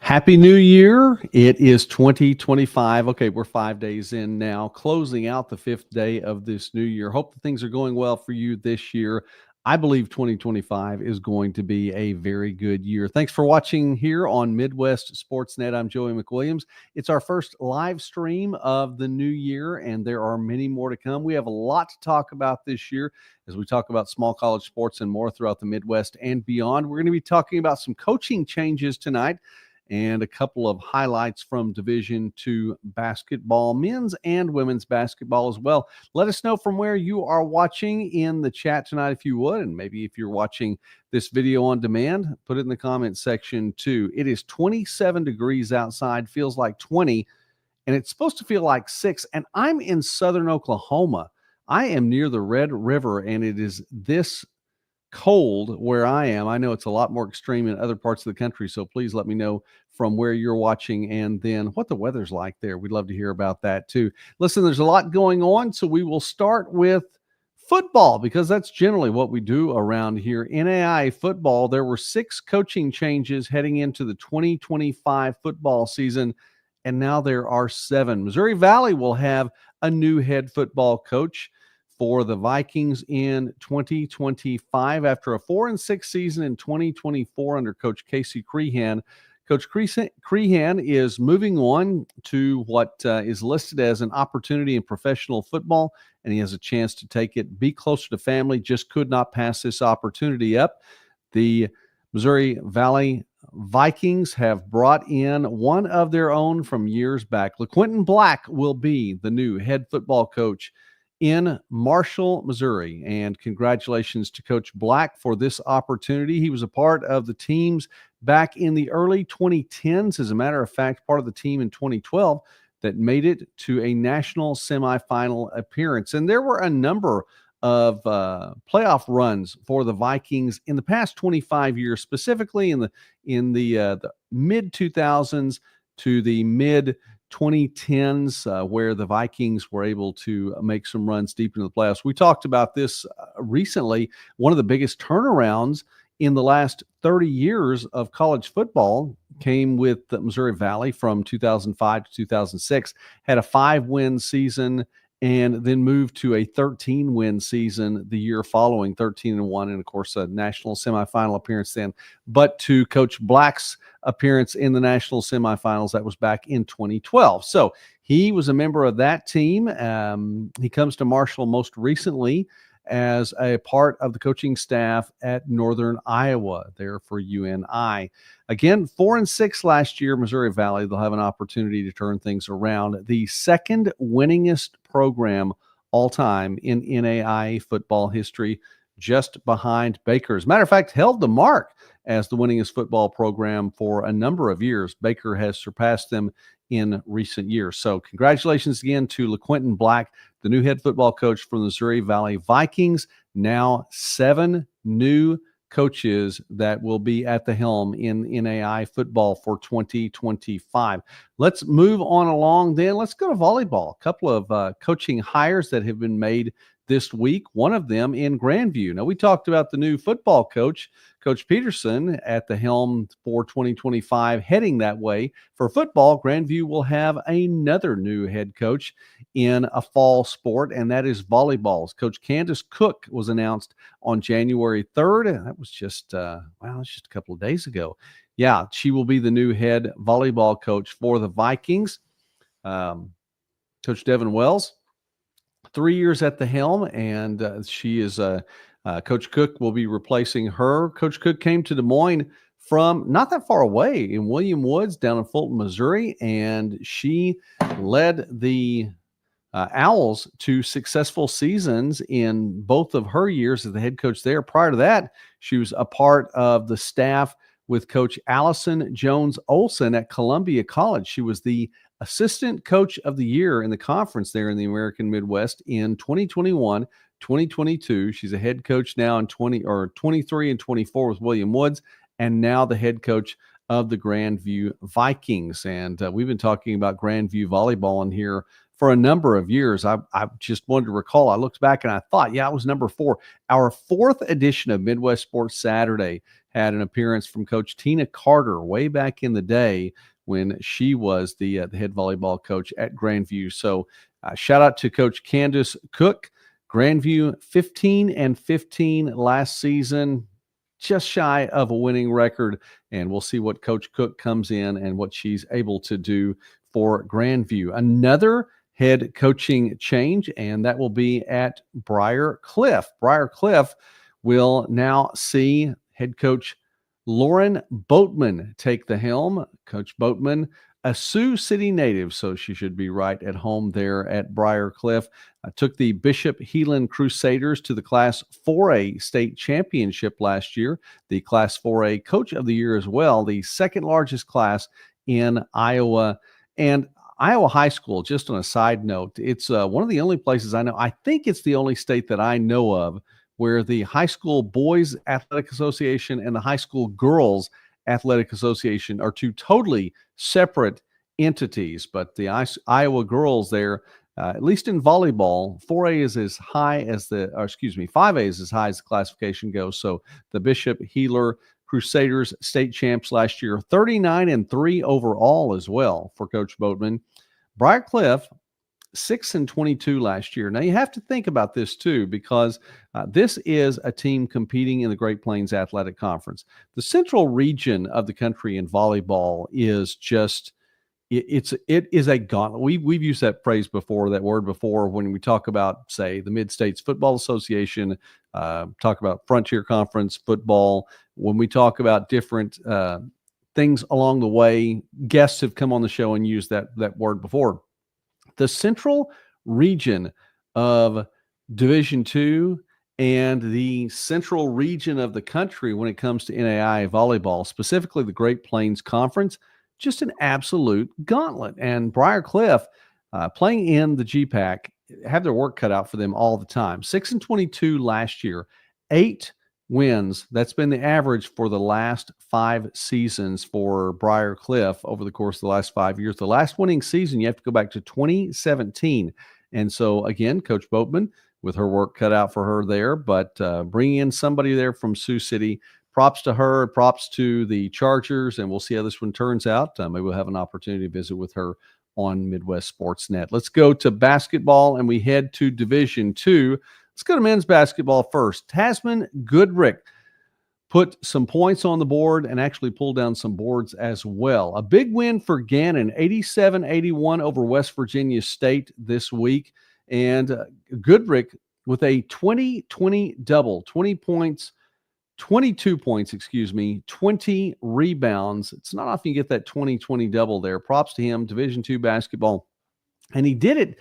Happy New Year. It is 2025. Okay, we're 5 days in now, closing out the fifth day of this new year. Hope that things are going well for you this year. I believe 2025 is going to be a very good year. Thanks for watching here on Midwest Sportsnet. I'm Joey McWilliams. It's our first live stream of the new year, and there are many more to come. We have a lot to talk about this year as we talk about small college sports and more throughout the Midwest and beyond. We're going to be talking about some coaching changes tonight and a couple of highlights from Division II basketball, men's and women's basketball as well. Let us know from where you are watching in the chat tonight if you would, and maybe if you're watching this video on demand, put it in the comment section too. It is 27 degrees outside, feels like 20, and it's supposed to feel like 6, and I'm in southern Oklahoma. I am near the Red River, and it is this cold where I am. I know it's a lot more extreme in other parts of the country, so please let me know from where you're watching and then what the weather's like there. We'd love to hear about that too. Listen, there's a lot going on, so we will start with football because that's generally what we do around here. NAIA football, there were 6 coaching changes heading into the 2025 football season, and now there are 7. Missouri Valley will have a new head football coach for the Vikings in 2025 after a 4-6 season in 2024 under Coach Casey Crehan. Coach Crehan is moving on to what is listed as an opportunity in professional football, and he has a chance to take it, be closer to family, just could not pass this opportunity up. The Missouri Valley Vikings have brought in one of their own from years back. LaQuinton Black will be the new head football coach in Marshall, Missouri. And congratulations to Coach Black for this opportunity. He was a part of the teams back in the early 2010s. As a matter of fact, part of the team in 2012 that made it to a national semifinal appearance. And there were a number of playoff runs for the Vikings in the past 25 years, specifically in the mid 2000s to the mid 2010s, where the Vikings were able to make some runs deep into the playoffs. We talked about this recently. One of the biggest turnarounds in the last 30 years of college football came with the Missouri Valley from 2005 to 2006, had a 5-win season and then moved to a 13-win season the year following, 13-1, and of course a national semifinal appearance then. But to Coach Black's appearance in the national semifinals, that was back in 2012. So he was a member of that team. He comes to Marshall most recently as a part of the coaching staff at Northern Iowa there for UNI. Again, 4-6 last year, Missouri Valley. They'll have an opportunity to turn things around. The second winningest program all time in NAIA football history, just behind Baker. As a matter of fact, held the mark as the winningest football program for a number of years. Baker has surpassed them in recent years. So congratulations again to LaQuinton Black, the new head football coach for the Missouri Valley Vikings. Now 7 new coaches that will be at the helm in NAIA football for 2025. Let's move on along then. Let's go to volleyball. A couple of coaching hires that have been made this week, one of them in Grandview. Now, we talked about the new football coach, Coach Peterson, at the helm for 2025, heading that way. For football, Grandview will have another new head coach in a fall sport, and that is volleyball. Coach Candace Cook was announced on January 3rd. That was just, just a couple of days ago. Yeah, she will be the new head volleyball coach for the Vikings. Coach Devin Wells, 3 years at the helm, and she is Coach Cook will be replacing her. Coach Cook came to Des Moines from not that far away in William Woods down in Fulton, Missouri, and she led the Owls to successful seasons in both of her years as the head coach there. Prior to that, she was a part of the staff with Coach Allison Jones Olson at Columbia College. She was the assistant coach of the year in the conference there in the American Midwest in 2021, 2022. She's a head coach now in 23 and 24 with William Woods, and now the head coach of the Grandview Vikings. And we've been talking about Grandview volleyball in here for a number of years. I just wanted to recall, I looked back and I thought, yeah, it was number 4. Our 4th edition of Midwest Sports Saturday had an appearance from Coach Tina Carter way back in the day when she was the head volleyball coach at Grandview. So shout out to Coach Candace Cook. Grandview 15-15 last season, just shy of a winning record. And we'll see what Coach Cook comes in and what she's able to do for Grandview. Another head coaching change, and that will be at Briar Cliff. Briar Cliff will now see head coach Lauren Boatman take the helm. Coach Boatman, a Sioux City native, so she should be right at home there at Briar Cliff. Took the Bishop Heelan Crusaders to the Class 4A state championship last year, the Class 4A Coach of the Year as well, the second largest class in Iowa. And Iowa High School, just on a side note, it's one of the only places I know, I think it's the only state that I know of where the High School Boys Athletic Association and the High School Girls Athletic Association are two totally separate entities. But the Iowa girls there, at least in volleyball, 4A is as high as 5A is as high as the classification goes. So the Bishop Heeler Crusaders state champs last year, 39-3 overall as well for Coach Boatman. Briar Cliff, 6-22 last year. Now you have to think about this too, because this is a team competing in the Great Plains Athletic Conference. The central region of the country in volleyball is just, it is a gauntlet. We've used that phrase before, that word before, when we talk about, say, the Mid-States Football Association, talk about Frontier Conference football. When we talk about different things along the way, guests have come on the show and used that word before. The central region of Division II and the central region of the country when it comes to NAIA volleyball, specifically the Great Plains Conference, just an absolute gauntlet. And Briar Cliff, playing in the GPAC, have their work cut out for them all the time. 6-22 last year, 8 wins. That's been the average for the last 5 seasons for Briar Cliff over the course of the last 5 years. The last winning season, you have to go back to 2017. And so, again, Coach Boatman, with her work cut out for her there, but bringing in somebody there from Sioux City, props to her, props to the Chargers, and we'll see how this one turns out. Maybe we'll have an opportunity to visit with her on Midwest Sports Net. Let's go to basketball, and we head to Division II. Let's go to men's basketball first. Tasman Goodrick put some points on the board and actually pulled down some boards as well. A big win for Gannon, 87-81 over West Virginia State this week. And Goodrick with a 20-20 double, 22 points, 20 rebounds. It's not often you get that 20-20 double there. Props to him, Division II basketball. And he did it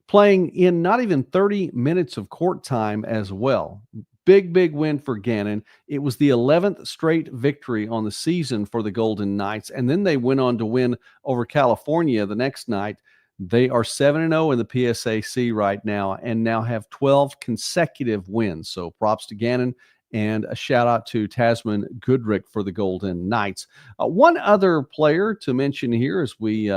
playing in not even 30 minutes of court time as well. Big win for Gannon. It was the 11th straight victory on the season for the Golden Knights, and then they went on to win over California the next night. They are 7-0 in the PSAC right now and now have 12 consecutive wins. So props to Gannon, and a shout out to Tasman Goodrick for the Golden Knights. One other player to mention here as we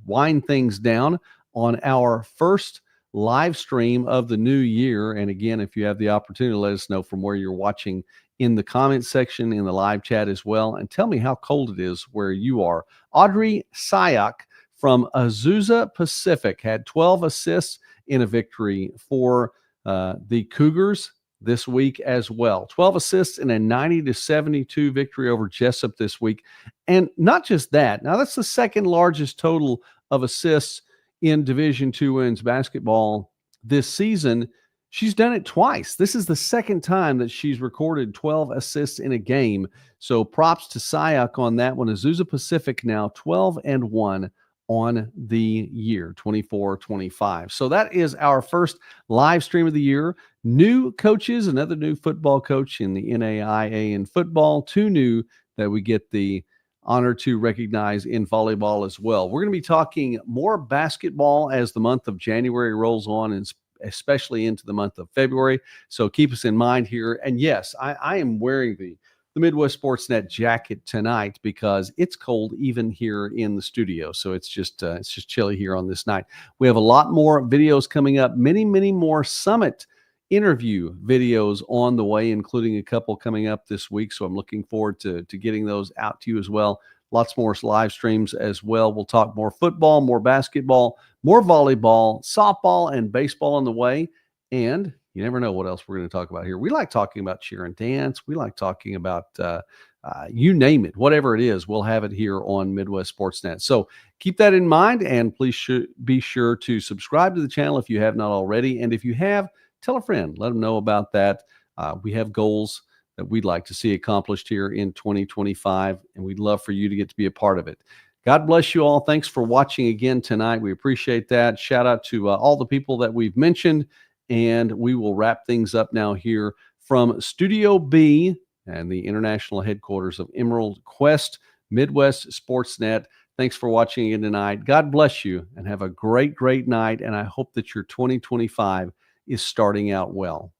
wind things down on our first live stream of the new year. And again, if you have the opportunity, let us know from where you're watching in the comment section, in the live chat as well, and tell me how cold it is where you are. Audrey Sayak from Azusa Pacific had 12 assists in a victory for the Cougars this week as well. 12 assists in a 90-72 victory over Jessup this week. And not just that. Now, that's the second largest total of assists in Division II men's basketball this season. She's done it twice. This is the second time that she's recorded 12 assists in a game. So props to Sayak on that one. Azusa Pacific now 12-1 on the year, 24-25. So that is our first live stream of the year. New coaches, another new football coach in the NAIA in football, 2 new that we get the honor to recognize in volleyball as well. We're going to be talking more basketball as the month of January rolls on, and especially into the month of February. So keep us in mind here. And yes, I am wearing the the Midwest Sportsnet jacket tonight because it's cold even here in the studio. So it's just chilly here on this night. We have a lot more videos coming up, many more Summit interview videos on the way, including a couple coming up this week. So I'm looking forward to getting those out to you as well. Lots more live streams as well. We'll talk more football, more basketball, more volleyball, softball, and baseball on the way. And you never know what else we're going to talk about here. We like talking about cheer and dance. We like talking about you name it, whatever it is, we'll have it here on Midwest Sportsnet. So keep that in mind, and please be sure to subscribe to the channel if you have not already. And if you have, tell a friend. Let them know about that. We have goals that we'd like to see accomplished here in 2025, and we'd love for you to get to be a part of it. God bless you all. Thanks for watching again tonight. We appreciate that. Shout out to all the people that we've mentioned, and we will wrap things up now here from Studio B and the international headquarters of Emerald Quest, Midwest Sportsnet. Thanks for watching again tonight. God bless you, and have a great night, and I hope that your 2025 is starting out well.